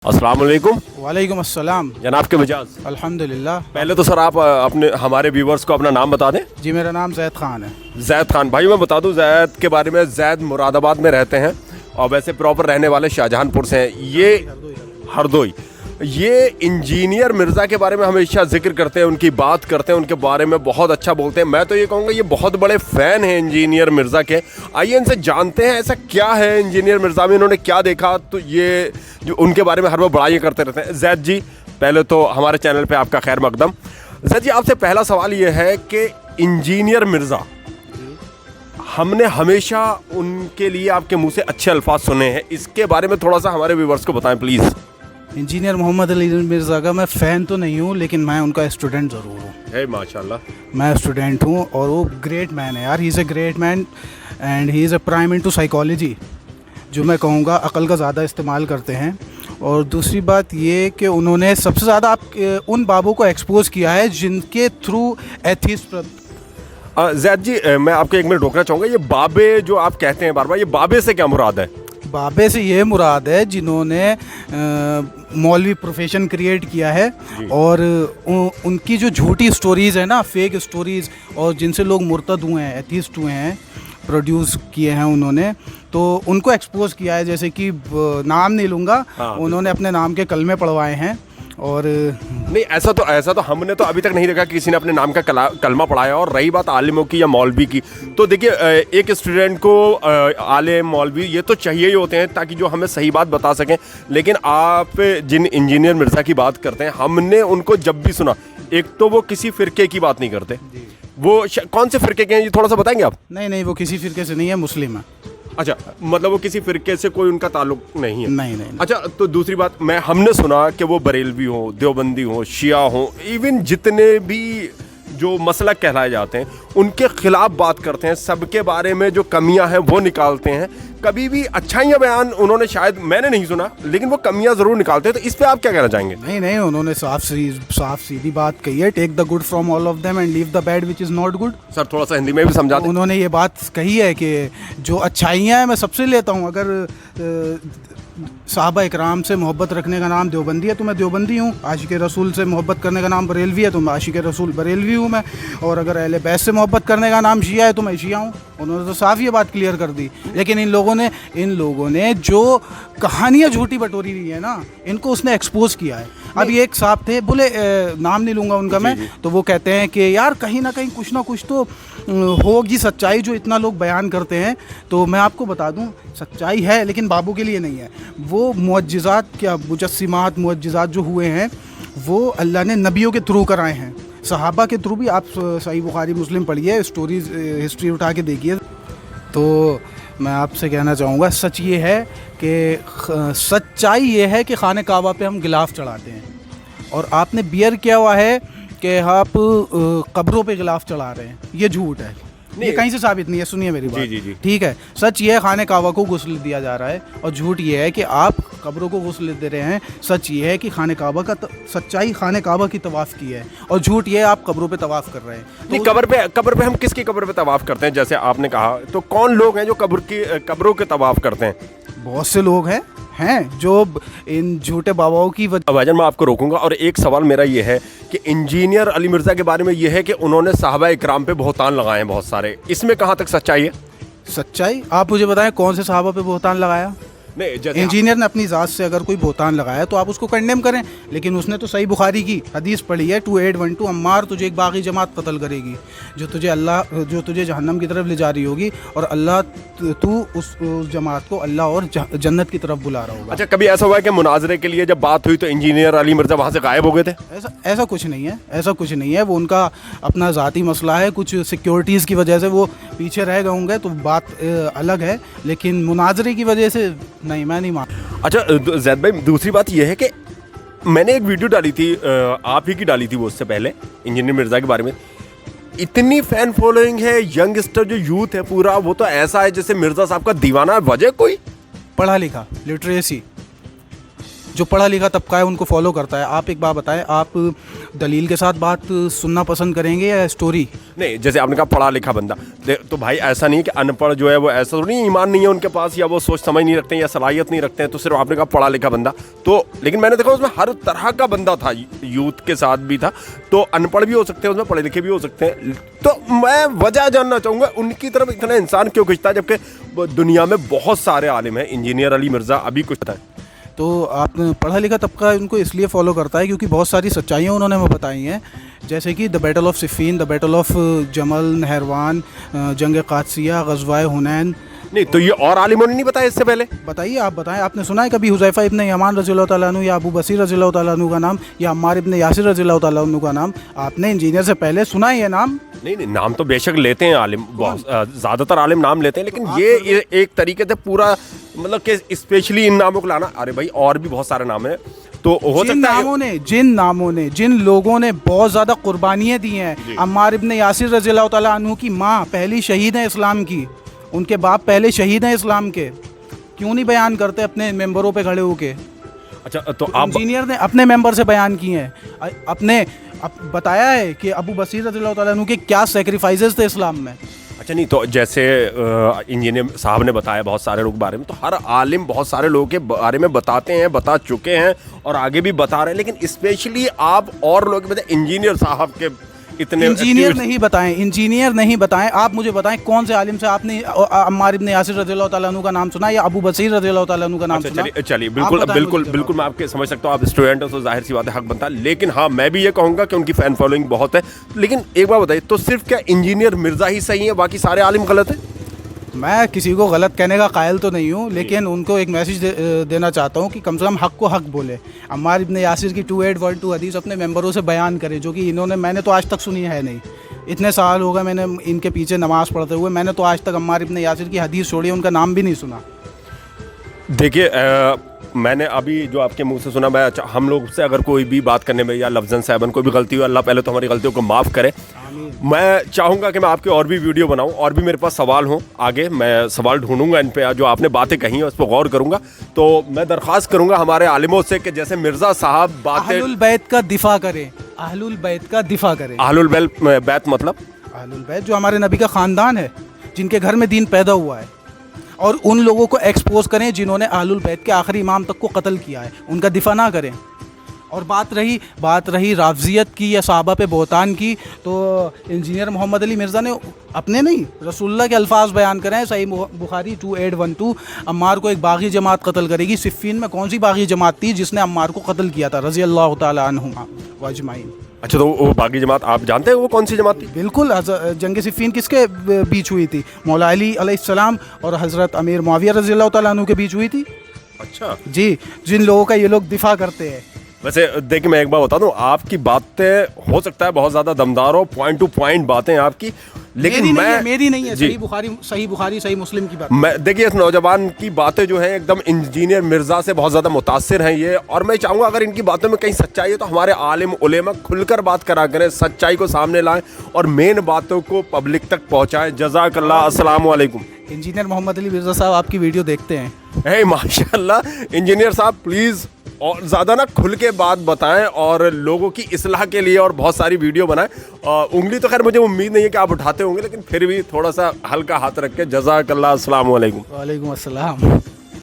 अस्सलाम वालेकुम। वालेकुम अस्सलाम। जनाब के मिजाज। अल्हम्दुलिल्लाह। पहले तो सर आप अपने हमारे व्यूवर्स को अपना नाम बता दें। जी मेरा नाम जैद खान है। जैद खान भाई, मैं बता दूं जैद के बारे में, जैद मुरादाबाद में रहते हैं और वैसे प्रॉपर रहने वाले शाहजहांपुर से हैं। ये हरदोई। ये इंजीनियर मिर्ज़ा के बारे में हमेशा जिक्र करते हैं, उनकी बात करते हैं, उनके बारे में बहुत अच्छा बोलते हैं। मैं तो ये कहूँगा ये बहुत बड़े फ़ैन हैं इंजीनियर मिर्ज़ा के। आइए इनसे जानते हैं ऐसा क्या है इंजीनियर मिर्ज़ा में, इन्होंने क्या देखा, तो ये जो उनके बारे में हर वक्त बड़ाई करते रहते हैं। जैद जी, पहले तो हमारे चैनल पे आपका खैर मकदम। जैद जी, आपसे पहला सवाल ये है कि इंजीनियर मिर्ज़ा, हमने हमेशा उनके लिए आपके मुँह से अच्छे अल्फाज सुने हैं, इसके बारे में थोड़ा सा हमारे व्यूवर्स को बताएं प्लीज़। इंजीनियर मोहम्मद अली मिर्ज़ा का मैं फ़ैन तो नहीं हूँ, लेकिन मैं उनका स्टूडेंट ज़रूर हूँ। है माशाल्लाह। मैं स्टूडेंट हूँ और वो ग्रेट मैन है यार। He is a great man and he is a prime into psychology, जो मैं कहूँगा अक़ल का ज़्यादा इस्तेमाल करते हैं। और दूसरी बात ये कि उन्होंने सबसे ज़्यादा उन बाबों को एक्सपोज़ किया है जिनके थ्रू एथिस्ट। जैद जी, मैं आपको एक मिनट रोकना चाहूँगा। ये बाबे जो आप कहते हैं बार बार, ये बाबे से क्या मुराद है? बाबे से ये मुराद है जिन्होंने मौलवी प्रोफेशन क्रिएट किया है और उनकी जो झूठी स्टोरीज़ है ना, फेक स्टोरीज़, और जिनसे लोग मुर्तद हुए हैं, एथिस्ट हुए हैं, प्रोड्यूस किए हैं उन्होंने, तो उनको एक्सपोज किया है। जैसे कि नाम नहीं लूँगा, उन्होंने अपने नाम के कलमे पढ़वाए हैं। और नहीं, ऐसा तो हमने तो अभी तक नहीं देखा कि किसी ने अपने नाम का कलमा पढ़ाया। और रही बात आलिमों की या मौलवी की, तो देखिए एक स्टूडेंट को आलिम मौलवी ये तो चाहिए ही होते हैं ताकि जो हमें सही बात बता सकें। लेकिन आप जिन इंजीनियर मिर्ज़ा की बात करते हैं, हमने उनको जब भी सुना, एक तो वो किसी फ़िरके की बात नहीं करते। वो कौन से फ़िरके के हैं ये थोड़ा सा बताएंगे आप? नहीं, वो किसी फ़िरके से नहीं है, मुस्लिम है। अच्छा, मतलब वो किसी फ़िरके से कोई उनका ताल्लुक नहीं है? नहीं। अच्छा, तो दूसरी बात, हमने सुना कि वो बरेलवी हो, देवबंदी हो, शिया हो, इवन जितने भी जो मसलक कहलाए जाते हैं उनके ख़िलाफ़ बात करते हैं, सबके बारे में जो कमियां हैं वो निकालते हैं। कभी भी अच्छाइयाँ बयान उन्होंने शायद मैंने नहीं सुना, लेकिन वो कमियां ज़रूर निकालते हैं। तो इस पे आप क्या कहना चाहेंगे? नहीं, उन्होंने साफ सीधी बात कही है। Take the good from all of them and leave the bad which is not good. Sir थोड़ा सा हिंदी में भी समझा दें। उन्होंने ये बात कही है कि जो अच्छाइयाँ हैं मैं सबसे लेता हूँ। अगर साहबा इकराम से मोहब्बत रखने का नाम देवबंदी है तो मैं देवबंदी हूँ। आशिक रसूल से मोहब्बत करने का नाम बरेलवी है तो मैं आशिक रसूल बरेलवी हूँ मैं। और अगर अहले बैत से मोहब्बत करने का नाम शिया है तो मैं शिया हूँ। उन्होंने तो साफ ये बात क्लियर कर दी। लेकिन इन लोगों ने जो कहानियाँ झूठी बटोरी हुई है ना, इनको उसने एक्सपोज किया है। अब ये एक साहब थे, बोले नाम नहीं लूँगा उनका मैं, तो वो कहते हैं कि यार कहीं ना कहीं कुछ ना कुछ तो होगी सच्चाई जो इतना लोग बयान करते हैं। तो मैं आपको बता दूं, सच्चाई है लेकिन बाबू के लिए नहीं है। वो मुअज्जिज़ात, क्या मुजस्सिमात मुअज्जिज़ात जो हुए हैं वो अल्लाह ने नबियों के थ्रू कराए हैं, सहाबा के थ्रू भी। आप सही बुखारी मुस्लिम पढ़िए, स्टोरीज हिस्ट्री उठा के देखिए। तो मैं आपसे कहना चाहूँगा, सच ये है कि सच्चाई ये है कि खाने काबा पे हम गिलाफ चढ़ाते हैं, और आपने बियर किया हुआ है कि आप कब्रों पे गिलाफ चढ़ा रहे हैं। ये झूठ है, ये कहीं से साबित नहीं है। सुनिए मेरी बात। जी। ठीक है, सच ये है खाने काबा को गुस्ल दिया जा रहा है, और झूठ ये है कि आप कब्रों को गुस्ल दे रहे हैं। सच ये है कि खाने काबा का सच्चाई खाने काबा की तवाफ़ की है, और झूठ ये है आप कब्रों पे तवाफ़ कर रहे हैं। नहीं, कब्र पे हम किसकी कब्र पे तवाफ़ करते हैं जैसे आपने कहा, तो कौन लोग हैं जो कब्रों के तवाफ़ करते हैं? बहुत से लोग हैं जो इन झूठे बाबाओं की वजह। भाईजान मैं आपको रोकूंगा, और एक सवाल मेरा ये है कि इंजीनियर अली मिर्ज़ा के बारे में ये है कि उन्होंने साहबा इकराम पे बहुतान लगाए हैं बहुत सारे, इसमें कहाँ तक सच्चाई है? सच्चाई आप मुझे बताएं, कौन से साहबा पे बहुतान लगाया? नहीं, इंजीनियर ने अपनी ज़ात से अगर कोई बहुतान लगाया तो आप उसको कंडेम करें, लेकिन उसने तो सही बुखारी की हदीस पढ़ी है 2812, अम्मार तुझे एक बागी जमात कत्ल करेगी जो तुझे जहन्नम की तरफ ले जा रही होगी, और अल्लाह तू उस जमात को अल्लाह और जन्नत की तरफ बुला रहा होगा। अच्छा, कभी ऐसा हुआ है कि मुनाजरे के लिए जब बात हुई तो इंजीनियर अली मिर्ज़ा वहाँ से गायब हो गए थे? ऐसा कुछ नहीं है। वो उनका अपना ज़ाती मसला है, कुछ सिक्योरिटीज़ की वजह से वो पीछे रह गए होंगे, तो बात अलग है। लेकिन मुनाजरे की वजह से नहीं, मैं नहीं मान। अच्छा जैद भाई, दूसरी बात यह है कि मैंने एक वीडियो डाली थी, आप ही की डाली थी वो, उससे पहले इंजीनियर मिर्ज़ा के बारे में। इतनी फैन फॉलोइंग है, यंगस्टर जो यूथ है पूरा, वो तो ऐसा है जैसे मिर्ज़ा साहब का दीवाना है। वजह कोई? पढ़ा लिखा, लिटरेसी। जो पढ़ा लिखा तबका है उनको फॉलो करता है। आप एक बात बताएं, आप दलील के साथ बात सुनना पसंद करेंगे या स्टोरी? नहीं, जैसे आपने कहा पढ़ा लिखा बंदा, तो भाई ऐसा नहीं कि अनपढ़ जो है वो ऐसा तो नहीं, ईमान नहीं है उनके पास या वो सोच समझ नहीं रखते हैं या सलाहियत नहीं रखते हैं, तो सिर्फ आपने कहा पढ़ा लिखा बंदा। तो लेकिन मैंने देखा उसमें हर तरह का बंदा था, यूथ के साथ भी था, तो अनपढ़ भी हो सकते हैं उसमें, पढ़े लिखे भी हो सकते हैं। तो मैं वजह जानना चाहूँगा उनकी तरफ इतना इंसान क्यों खिंचता है, जबकि दुनिया में बहुत सारे आलिम हैं। इंजीनियर अली मिर्ज़ा अभी कुछ था, तो आप पढ़ा लिखा तबका उनको इसलिए फॉलो करता है क्योंकि बहुत सारी सच्चाइयाँ उन्होंने हमें बताई हैं, जैसे कि the battle of Siffin, the battle of जमल, नहरवान, जंग क़ादसिया, ग़ज़वाए हुनैन। नहीं तो ये और आलिमों ने नहीं बताया इससे पहले? बताइए, आप बताएं, आपने सुना है कभी हुज़ैफ़ा इब्न यमान रज़ियल्लाहु तआला अन्हु या अबू बसीर रज़ियल्लाहु तआला अन्हु का नाम या अम्मार इब्न यासिर रज़ियल्लाहु तआला अन्हु का नाम? आपने इंजीनियर से पहले सुना है ये नाम? नहीं, नाम तो बेशक लेते हैं आलिम, बहुत ज़्यादातर आलिम नाम लेते हैं, लेकिन ये एक तरीके से पूरा मतलब कि स्पेशली इन नामों को लाना, अरे भाई और भी बहुत सारे नाम हैं, तो हो सकता है जिन लोगों ने बहुत ज़्यादा कुर्बानियाँ दी हैं, अम्मार इब्न यासिर रज़ियल्लाहु तआला अन्हु की माँ पहली शहीद हैं इस्लाम की, उनके बाप पहले शहीद हैं इस्लाम के, क्यों नहीं बयान करते अपने मेंबरों पे खड़े होके? अच्छा, तो आप इंजीनियर ने अपने मेंबर से बयान किए हैं, अपने बताया है कि अबू बसीर रज़ियल्लाहु तआला अन्हु के क्या सेक्रीफाइसेस थे इस्लाम में। अच्छा, नहीं तो जैसे इंजीनियर साहब ने बताया बहुत सारे लोग के बारे में, तो हर आलिम बहुत सारे लोगों के बारे में बताते हैं, बता चुके हैं और आगे भी बता रहे हैं, लेकिन स्पेशली आप और लोग बताए इंजीनियर साहब के इतने इंजीनियर नहीं बताएं, आप मुझे बताएं कौन से आलिम से आपने अम्मार इब्न यासिर रज़ियल्लाहु तआला अन्हु का नाम सुना या अबू बसीर रज़ियल्लाहु तआला अन्हु का नाम सुना? चलिए बिल्कुल मैं आपके समझ सकता हूँ, आप स्टूडेंट हो तो जाहिर सी बात है, हक बनता है, लेकिन हाँ मैं भी ये कहूँगा कि उनकी फ़ैन फॉलोइंग बहुत है। लेकिन एक बात बताइए, तो सिर्फ क्या इंजीनियर मिर्ज़ा ही सही है, बाकी सारे आलिम गलत है? मैं किसी को गलत कहने का कायल तो नहीं हूँ, लेकिन उनको एक मैसेज देना चाहता हूँ कि कम से कम हक़ को हक़ बोले। अम्मार इब्न यासिर की 2812 हदीस अपने मेंबरों से बयान करे, जो कि मैंने तो आज तक सुनी है नहीं। इतने साल हो गए मैंने इनके पीछे नमाज़ पढ़ते हुए, मैंने तो आज तक अम्मार इब्न यासिर की हदीस छोड़ी, उनका नाम भी नहीं सुना। देखिए, मैंने अभी जो आपके मुंह से सुना, मैं हम लोग से अगर कोई भी बात करने में या लफ्ज़न साहबन कोई भी गलती हो, अल्लाह पहले तो हमारी गलतियों को माफ़ करे। मैं चाहूँगा कि मैं आपके और भी वीडियो बनाऊँ, और भी मेरे पास सवाल हों, आगे मैं सवाल ढूंढूंगा इन पे, जो आपने बातें कही हैं उस पर गौर करूँगा। तो मैं दरख्वास्त करूँगा हमारे आलिमों से कि जैसे मिर्ज़ा साहब बातें अहलुल बैत का दिफा करें, अहलुल बैत का दिफा करें। अहलुल बैत मतलब अहलुल बैत जो हमारे नबी का ख़ानदान है, जिनके घर में दीन पैदा हुआ है, और उन लोगों को एक्सपोज करें जिन्होंने अहलुल बैत के आखिरी इमाम तक को कत्ल किया है, उनका दिफा ना करें। और बात रही राफ़ज़ियत की या सहाबा पे बोहतान की, तो इंजीनियर मोहम्मद अली मिर्ज़ा ने अपने नहीं रसूलुल्लाह के अल्फाज बयान करें। सही बुखारी 2812, अम्मार को एक बागी जमात कत्ल करेगी। सिफ़ीन में कौन सी बागी जमात थी जिसने अम्मार को कत्ल किया था, रज़ी अल्लाह तआला अन्हुमा व अजमाइन। अच्छा, तो वो बागी जमात आप जानते हैं वो कौन सी जमात थी? बिल्कुल, जंग सिफ़ीन किसके बीच हुई थी? मौला अली अलैहिस्सलाम और हज़रत अमीर मुआविया रज़ी अल्लाह तआला अन्हु के बीच हुई थी। अच्छा जी, जिन लोगों का ये लोग दिफा करते हैं। वैसे देखिए, मैं एक बात बता दूं, आपकी बातें हो सकता है बहुत ज़्यादा दमदार हो, पॉइंट टू पॉइंट बातें आपकी, लेकिन मेरी नहीं है। सही बुखारी सही मुस्लिम की बात। मैं देखिए, इस नौजवान की बातें जो हैं एकदम इंजीनियर मिर्ज़ा से बहुत ज़्यादा मुतासिर हैं ये, और मैं चाहूँगा अगर इनकी बातों में कहीं सच्चाई है तो हमारे आलिम उलेमा खुलकर बात करा करें, सच्चाई को सामने लाएं और मेन बातों को पब्लिक तक पहुँचाएँ। जज़ाकल्लाह। अस्सलाम वालेकुम। इंजीनियर मोहम्मद अली मिर्ज़ा साहब आपकी वीडियो देखते हैं? माशाल्लाह इंजीनियर साहब, प्लीज़ और ज़्यादा ना खुल के बात बताएं और लोगों की इस्लाह के लिए और बहुत सारी वीडियो बनाएं। उंगली तो खैर मुझे उम्मीद नहीं है कि आप उठाते होंगे, लेकिन फिर भी थोड़ा सा हल्का हाथ रख के। जज़ाकल्लाह। अस्सलाम वालेकुम। वालेकुम अस्सलाम।